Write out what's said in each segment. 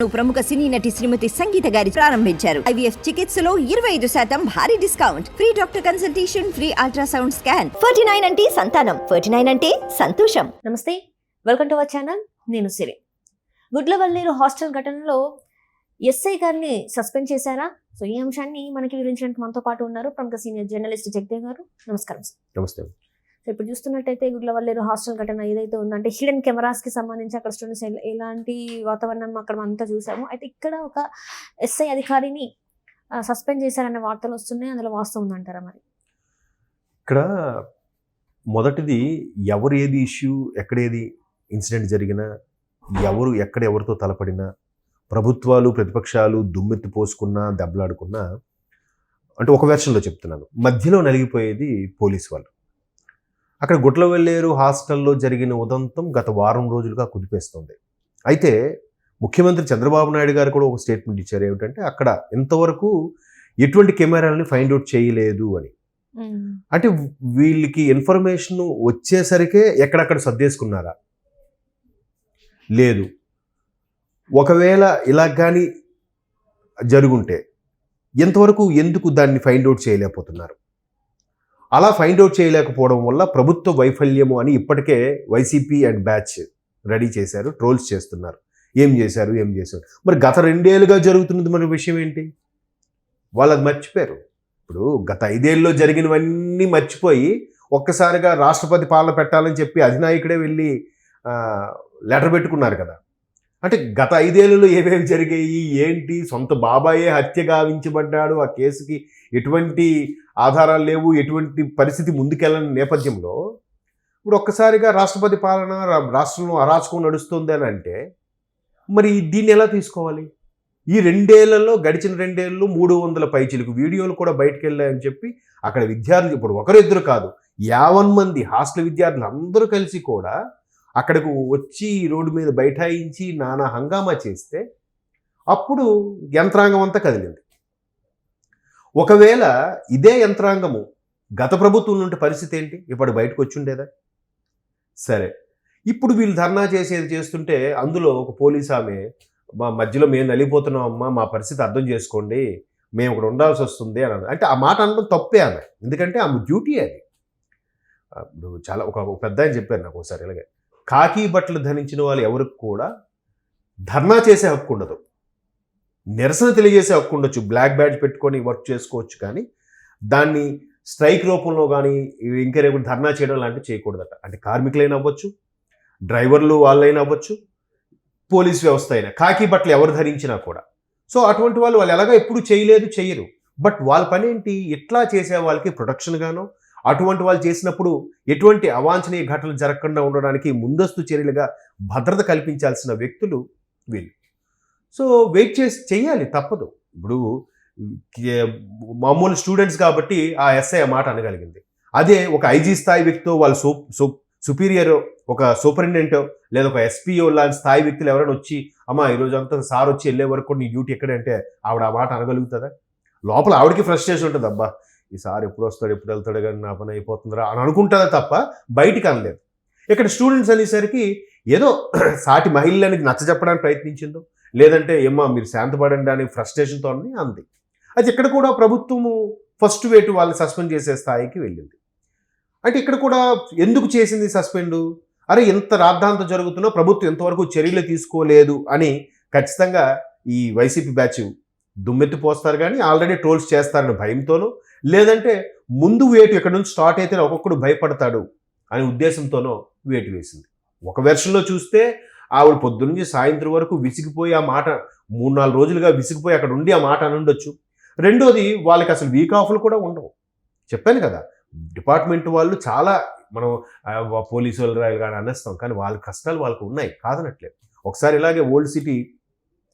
ప్రముఖ సినీ నటి శ్రీమతి సంగీత గారి ప్రారంభించారు. ఐవీఎఫ్ చికిత్సలో 25% భారీ discount, free doctor consultation, free ultrasound scan. 49 అంటే సంతానం, 49 అంటే సంతోషం. నమస్తే, వెల్కమ్ టు అవర్ ఛానల్. నేను సిరి. గుడ్లవల్లేరు హాస్టల్ ఘటనలో ఎస్ఐ గారిని సస్పెండ్ చేశారా? సో ఈ అంశాన్ని మనకి వివరించడానికి మనతో పాటు ఉన్నారు ప్రముఖ సీనియర్ జర్నలిస్ట్ జగదేవ్ గారు. నమస్కారం సార్. నమస్తే. సో ఇప్పుడు చూస్తున్నట్టయితే గుడ్లవల్లేరు హాస్టల్ ఘటన ఏదైతే ఉందంటే హిడెన్ కెమెరాస్ కి సంబంధించి అక్కడ స్టూడెంట్స్ ఎలాంటి వాతావరణం అక్కడ అంతా చూసాము. అయితే ఇక్కడ ఒక ఎస్ఐ అధికారిని సస్పెండ్ చేశారనే వార్తలు వస్తున్నాయి. అందులో వాస్తవం ఉందంటారా? మరి ఇక్కడ మొదటిది ఎవరు ఏది ఇష్యూ, ఎక్కడేది ఇన్సిడెంట్ జరిగినా, ఎవరు ఎక్కడ ఎవరితో తలపడినా, ప్రభుత్వాలు ప్రతిపక్షాలు దుమ్మెత్తి పోసుకున్నా దెబ్బలాడుకున్నా, అంటే ఒక వెర్షన్లో చెప్తున్నాను, మధ్యలో నలిగిపోయేది పోలీసు వాళ్ళు. అక్కడ గుడ్లవల్లేరు హాస్టల్లో జరిగిన ఉదంతం గత వారం రోజులుగా కుదిపేస్తుంది. అయితే ముఖ్యమంత్రి చంద్రబాబు నాయుడు గారు కూడా ఒక స్టేట్మెంట్ ఇచ్చారు. ఏమిటంటే అక్కడ ఇంతవరకు ఎటువంటి కెమెరాలని ఫైండ్ అవుట్ చేయలేదు అని. అంటే వీళ్ళకి ఇన్ఫర్మేషన్ వచ్చేసరికే ఎక్కడక్కడ సర్దేసుకున్నారా? లేదు. ఒకవేళ ఇలా కానీ జరుగుంటే ఎంతవరకు ఎందుకు దాన్ని ఫైండ్ అవుట్ చేయలేకపోతున్నారు? అలా ఫైండ్ అవుట్ చేయలేకపోవడం వల్ల ప్రభుత్వ వైఫల్యము అని ఇప్పటికే వైసీపీ అండ్ బ్యాచ్ రెడీ చేశారు, ట్రోల్స్ చేస్తున్నారు. ఏం చేశారు? మరి గత 2 ఏళ్ళుగా జరుగుతున్నది మరి విషయం ఏంటి? వాళ్ళు అది మర్చిపోయారు. ఇప్పుడు గత 5 ఏళ్ళలో జరిగినవన్నీ మర్చిపోయి ఒక్కసారిగా రాష్ట్రపతి పాలన పెట్టాలని చెప్పి అధినాయకుడే వెళ్ళి లెటర్ పెట్టుకున్నారు కదా. అంటే గత 5 ఏళ్ళలో ఏమేమి జరిగాయి ఏంటి? సొంత బాబాయే హత్య గావించబడ్డాడు, ఆ కేసుకి ఎటువంటి ఆధారాలు లేవు, ఎటువంటి పరిస్థితి ముందుకెళ్ళని నేపథ్యంలో ఇప్పుడు ఒక్కసారిగా రాష్ట్రపతి పాలన, రాష్ట్రంలో అరాచకం నడుస్తుంది అని అంటే మరి దీన్ని ఎలా తీసుకోవాలి? ఈ 2 ఏళ్లలో, గడిచిన 2 ఏళ్ళు 300 పైచిలకు వీడియోలు కూడా బయటకు వెళ్ళాయని చెప్పి అక్కడ విద్యార్థులు, ఇప్పుడు ఒకరిద్దరు కాదు, 50 మంది హాస్టల్ విద్యార్థులు అందరూ కలిసి కూడా అక్కడకు వచ్చి రోడ్డు మీద బైఠాయించి నానా హంగామా చేస్తే అప్పుడు యంత్రాంగం అంతా కదిలింది. ఒకవేళ ఇదే యంత్రాంగము గత ప్రభుత్వం నుండి పరిస్థితి ఏంటి? ఇప్పుడు బయటకు వచ్చి ఉండేదా? సరే, ఇప్పుడు వీళ్ళు ధర్నా చేసేది చేస్తుంటే అందులో ఒక పోలీస్ ఆమె, మా మధ్యలో మేము నలిగిపోతున్నాం అమ్మా, మా పరిస్థితి అర్థం చేసుకోండి, మేము ఇక్కడ ఉండాల్సి వస్తుంది అని. అంటే ఆ మాట అనడం తప్పే ఆమె, ఎందుకంటే ఆమె డ్యూటీ అది. చాలా ఒక పెద్ద ఆయన చెప్పారు నాకు ఒకసారి, ఇలాగే కాకి బట్టలు ధరించిన వాళ్ళు ఎవరికి కూడా ధర్నా చేసే హక్కు ఉండదు, నిరసన తెలియజేసే హక్కు ఉండొచ్చు, బ్లాక్ బ్యాడ్జ్ పెట్టుకొని వర్క్ చేసుకోవచ్చు, కానీ దాన్ని స్ట్రైక్ రూపంలో కానీ ఇంకా రేపు ధర్నా చేయడం లాంటివి చేయకూడదట. అంటే కార్మికులైనా అవ్వచ్చు, డ్రైవర్లు వాళ్ళైనా అవ్వచ్చు, పోలీస్ వ్యవస్థ అయినా, కాకి బట్టలు ఎవరు ధరించినా కూడా. సో అటువంటి వాళ్ళు ఎలాగా ఎప్పుడు చేయలేదు, చెయ్యరు. బట్ వాళ్ళ పని ఏంటి? ఇట్లా చేసే వాళ్ళకి ప్రొటెక్షన్ గాను, అటువంటి వాళ్ళు చేసినప్పుడు ఎటువంటి అవాంఛనీయ ఘటనలు జరగకుండా ఉండడానికి ముందస్తు చర్యలుగా భద్రత కల్పించాల్సిన వ్యక్తులు వీళ్ళు. సో వెయిట్ చేసి చెయ్యాలి, తప్పదు. ఇప్పుడు మామూలు స్టూడెంట్స్ కాబట్టి ఆ ఎస్ఐ మాట అనగలిగింది. అదే ఒక ఐజీ స్థాయి వ్యక్తితో వాళ్ళ సుపీరియర్, ఒక సూపరింటెండెంటో లేదా ఒక ఎస్పీఓ లాంటి స్థాయి వ్యక్తులు ఎవరైనా వచ్చి, అమ్మా ఈరోజు అంతా సార్ వచ్చి వెళ్ళే వరకు నీ డ్యూటీ ఎక్కడంటే ఆవిడ ఆ మాట అనగలుగుతుందా? లోపల ఆవిడకి ఫ్రస్ట్రేషన్ ఉంటుంది, అబ్బా ఈ సార్ ఎప్పుడు వస్తాడు, ఎప్పుడు వెళ్తాడు, కానీ నా పని అయిపోతుందిరా అని అనుకుంటుందా తప్ప బయటికి అనలేదు. ఇక్కడ స్టూడెంట్స్ అనేసరికి ఏదో సాటి మహిళలకి నచ్చజెప్పడానికి ప్రయత్నించిందో, లేదంటే ఏమ్మా మీరు శాంతపడండి అని ఫ్రస్ట్రేషన్తో అంది. అది ఇక్కడ కూడా ప్రభుత్వము ఫస్ట్ వేటు వాళ్ళని సస్పెండ్ చేసే స్థాయికి వెళ్ళింది. అంటే ఇక్కడ కూడా ఎందుకు చేసింది సస్పెండు? అరే ఇంత రాద్ధాంతం జరుగుతున్నా ప్రభుత్వం ఎంతవరకు చర్యలు తీసుకోలేదు అని ఖచ్చితంగా ఈ వైసీపీ బ్యాచ్ దుమ్మెత్తి పోస్తారు, కానీ ఆల్రెడీ ట్రోల్స్ చేస్తారని భయంతోనో, లేదంటే ముందు వేటు ఎక్కడి నుంచి స్టార్ట్ అయితే ఒక్కొక్కడు భయపడతాడు అనే ఉద్దేశంతోనో వేటు వేసింది. ఒక వెర్షన్లో చూస్తే ఆవిడ పొద్దున్నుంచి సాయంత్రం వరకు విసిగిపోయి ఆ మాట 3-4 రోజులుగా విసిగిపోయి అక్కడ ఉండి ఆ మాట అని ఉండొచ్చు. రెండోది, వాళ్ళకి అసలు వీక్ ఆఫ్లు కూడా ఉండవు. చెప్పాను కదా, డిపార్ట్మెంట్ వాళ్ళు చాలా, మనం పోలీసు వాళ్ళు రాయాలి కానీ అనేస్తాం, కానీ వాళ్ళ కష్టాలు వాళ్ళకు ఉన్నాయి, కాదనట్లేదు. ఒకసారి ఇలాగే ఓల్డ్ సిటీ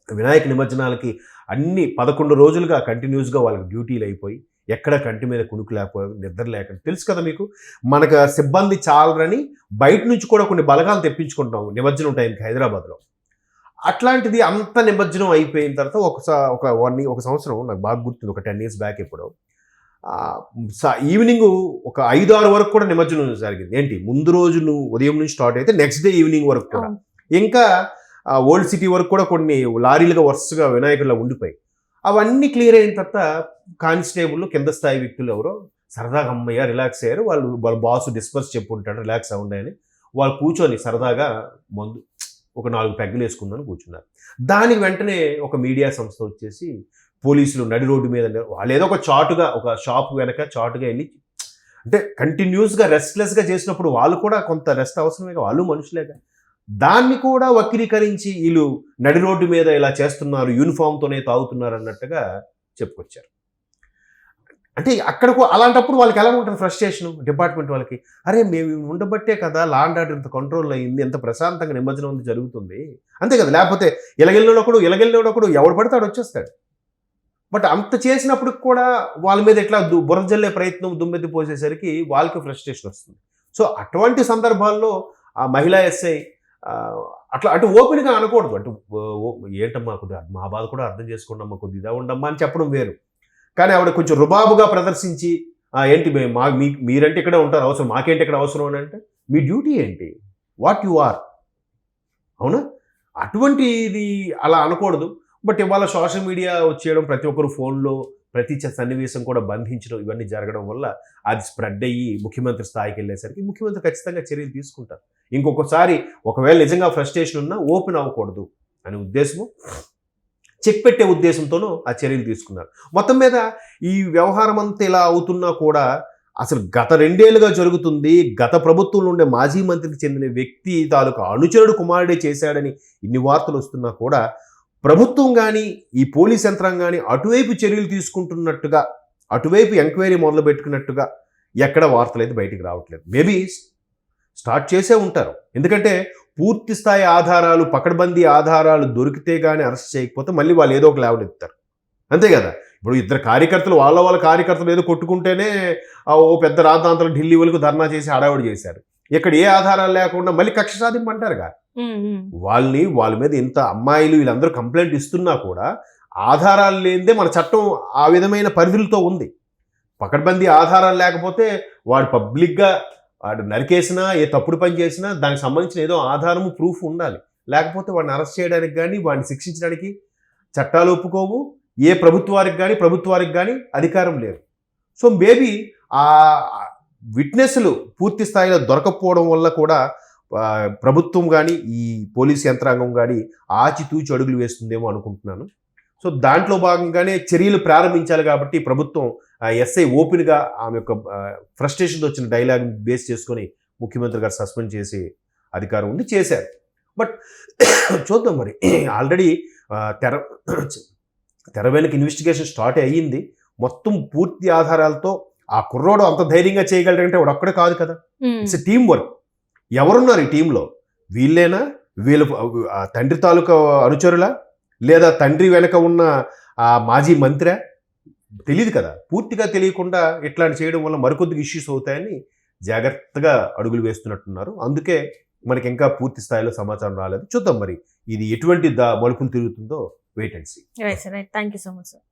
వినాయక నిమజ్జనాలకి అన్ని 11 రోజులుగా కంటిన్యూస్గా వాళ్ళకి డ్యూటీలు అయిపోయి ఎక్కడ కంటి మీద కునుకు లేకపోయి నిద్ర లేక, తెలుసు కదా మీకు, మనకు సిబ్బంది చాలరని బయట నుంచి కూడా కొన్ని బలగాలు తెప్పించుకుంటాం నిమజ్జనం టైంకి హైదరాబాద్లో. అట్లాంటిది అంత నిమజ్జనం అయిపోయిన తర్వాత ఒక సంవత్సరం నాకు బాగా గుర్తుంది, ఒక 10 years బ్యాక్ ఎప్పుడో ఈవినింగ్ ఒక 5-6 వరకు కూడా నిమజ్జనం జరిగింది. ఏంటి, ముందు రోజు ఉదయం నుంచి స్టార్ట్ అయితే నెక్స్ట్ డే ఈవినింగ్ వరకు కూడా. ఇంకా ఓల్డ్ సిటీ వరకు కూడా కొన్ని లారీలుగా వరుసగా వినాయకుల్లో ఉండిపోయి అవన్నీ క్లియర్ అయిన తర్వాత కానిస్టేబుల్ కింద స్థాయి వ్యక్తులు ఎవరో సరదాగా అమ్మయ్య రిలాక్స్ అయ్యారు. వాళ్ళ బాస్ డిస్పర్స్ చెప్పుంటాడు రిలాక్స్ అవ్వండి అని. వాళ్ళు కూర్చొని సరదాగా మందు ఒక 4 పెగ్గులు వేసుకుందని కూర్చున్నారు. దానికి వెంటనే ఒక మీడియా సంస్థ వచ్చేసి పోలీసులు నడి రోడ్డు మీద వాళ్ళు ఏదో ఒక చాటుగా ఒక షాప్ వెనక చాటుగా వెళ్ళి అంటే కంటిన్యూస్గా రెస్ట్లెస్గా చేసినప్పుడు వాళ్ళు కూడా కొంత రెస్ట్ అవసరమే, వాళ్ళు మనుషులేగా. దాన్ని కూడా వక్రీకరించి వీళ్ళు నడి రోడ్డు మీద ఇలా చేస్తున్నారు, యూనిఫామ్తోనే తాగుతున్నారు అన్నట్టుగా చెప్పుకొచ్చారు. అంటే అక్కడకు అలాంటప్పుడు వాళ్ళకి ఎలా ఉంటుంది ఫ్రస్ట్రేషన్ డిపార్ట్మెంట్ వాళ్ళకి, అరే మేము ఉండబట్టే కదా లా అండ్ ఆర్డర్ ఇంత కంట్రోల్ అయింది, ఎంత ప్రశాంతంగా నిమజ్జనం ఉంది జరుగుతుంది, అంతే కదా. లేకపోతే ఇలగెళ్ళినప్పుడు ఎవడు పడతాడు వచ్చేస్తాడు. బట్ అంత చేసినప్పుడు కూడా వాళ్ళ మీద ఎట్లా బురద జల్లే ప్రయత్నం దుమ్మెత్తి పోసేసరికి వాళ్ళకి ఫ్రస్ట్రేషన్ వస్తుంది. సో అటువంటి సందర్భాల్లో ఆ మహిళా ఎస్ఐ అట్లా అటు ఓపెన్గా అనకూడదు. అటు ఏంటమ్మా కొద్దిగా మా బాధ కూడా అర్థం చేసుకోండమ్మా, కొద్ది ఇదా ఉండమ్మా అని చెప్పడం వేరు. కానీ ఆవిడ కొంచెం రుబాబుగా ప్రదర్శించి ఏంటి మీరంటే ఇక్కడే ఉంటారు, అవసరం మాకేంటి ఇక్కడ అవసరం అని అంటే మీ డ్యూటీ ఏంటి, వాట్ యు ఆర్, అవునా? అటువంటిది అలా అనకూడదు. బట్ ఇవాళ సోషల్ మీడియా వచ్చేయడం, ప్రతి ఒక్కరు ఫోన్లో ప్రతి సన్నివేశం కూడా బంధించడం, ఇవన్నీ జరగడం వల్ల అది స్ప్రెడ్ అయ్యి ముఖ్యమంత్రి స్థాయికి వెళ్ళేసరికి ముఖ్యమంత్రి ఖచ్చితంగా చర్యలు తీసుకుంటారు. ఇంకొకసారి ఒకవేళ నిజంగా ఫ్రస్ట్రేషన్ ఉన్నా ఓపెన్ అవ్వకూడదు అనే ఉద్దేశము, చెక్ పెట్టే ఉద్దేశంతోనూ ఆ చర్యలు తీసుకున్నారు. మొత్తం మీద ఈ వ్యవహారం అంతా ఇలా అవుతున్నా కూడా అసలు గత 2 ఏళ్లుగా జరుగుతుంది, గత ప్రభుత్వంలో ఉండే మాజీ మంత్రికి చెందిన వ్యక్తి తాలూకు అనుచరుడు కుమారుడే చేశాడని ఇన్ని వార్తలు వస్తున్నా కూడా ప్రభుత్వం కానీ ఈ పోలీస్ యంత్రాంగం కానీ అటువైపు చర్యలు తీసుకుంటున్నట్టుగా, అటువైపు ఎంక్వైరీ మొదలు పెట్టుకున్నట్టుగా ఎక్కడ వార్తలు అయితే బయటికి రావట్లేదు. మేబీ స్టార్ట్ చేసే ఉంటారు, ఎందుకంటే పూర్తి స్థాయి ఆధారాలు, పకడ్బందీ ఆధారాలు దొరికితే కానీ అరెస్ట్ చేయకపోతే మళ్ళీ వాళ్ళు ఏదో ఒక లేవనెత్తారు, అంతే కదా. ఇప్పుడు ఇద్దరు కార్యకర్తలు వాళ్ళ కార్యకర్తలు ఏదో కొట్టుకుంటేనే ఓ పెద్ద రాద్ధాంతలు ఢిల్లీ వాళ్ళకు ధర్నా చేసి హడావుడి చేశారు. ఇక్కడ ఏ ఆధారాలు లేకుండా మళ్ళీ కక్ష సాధింపంటారుగా. వాళ్ళ మీద ఇంత అమ్మాయిలు వీళ్ళందరూ కంప్లైంట్ ఇస్తున్నా కూడా ఆధారాలు లేనిదే మన చట్టం ఆ విధమైన పరిధులతో ఉంది. పకడ్బందీ ఆధారాలు లేకపోతే వాడు పబ్లిక్గా వాడు నరికేసినా ఏ తప్పుడు పని చేసినా దానికి సంబంధించిన ఏదో ఆధారము ప్రూఫ్ ఉండాలి. లేకపోతే వాడిని అరెస్ట్ చేయడానికి కానీ వాడిని శిక్షించడానికి చట్టాలు ఒప్పుకోవు, ఏ ప్రభుత్వానికి కానీ అధికారం లేదు. సో మేబీ ఆ విట్నెస్లు పూర్తి స్థాయిలో దొరకపోవడం వల్ల కూడా ప్రభుత్వం కానీ ఈ పోలీస్ యంత్రాంగం కానీ ఆచితూచి అడుగులు వేస్తుందేమో అనుకుంటున్నాను. సో దాంట్లో భాగంగానే చర్యలు ప్రారంభించాలి కాబట్టి ప్రభుత్వం ఎస్ఐ ఓపెన్గా ఆమె యొక్క ఫ్రస్ట్రేషన్తో వచ్చిన డైలాగ్ బేస్ చేసుకొని ముఖ్యమంత్రి గారు సస్పెండ్ చేసే అధికారం ఉంది, చేశారు. బట్ చూద్దాం మరి. ఆల్రెడీ తెర వెనుక ఇన్వెస్టిగేషన్ స్టార్ట్ అయ్యింది. మొత్తం పూర్తి ఆధారాలతో ఆ కుర్రోడు అంత ధైర్యంగా చేయగలడంటే వాడు ఒక్కడే కాదు కదా, ఇట్స్ టీం వర్క్. ఎవరున్నారు ఈ టీంలో? వీళ్ళేనా? వీళ్ళు తండ్రి తాలూకా అనుచరులా, లేదా తండ్రి వెనక ఉన్న ఆ మాజీ మంత్రి? తెలియదు కదా. పూర్తిగా తెలియకుండా ఇట్లాంటి చేయడం వల్ల మరికొద్దిగా ఇష్యూస్ అవుతాయని జాగ్రత్తగా అడుగులు వేస్తున్నట్టున్నారు. అందుకే మనకి ఇంకా పూర్తి స్థాయిలో సమాచారం రాలేదు. చూద్దాం మరి ఇది ఎటువంటి మలుపులు తిరుగుతుందో. Wait and see. Right sir, thank you so much sir.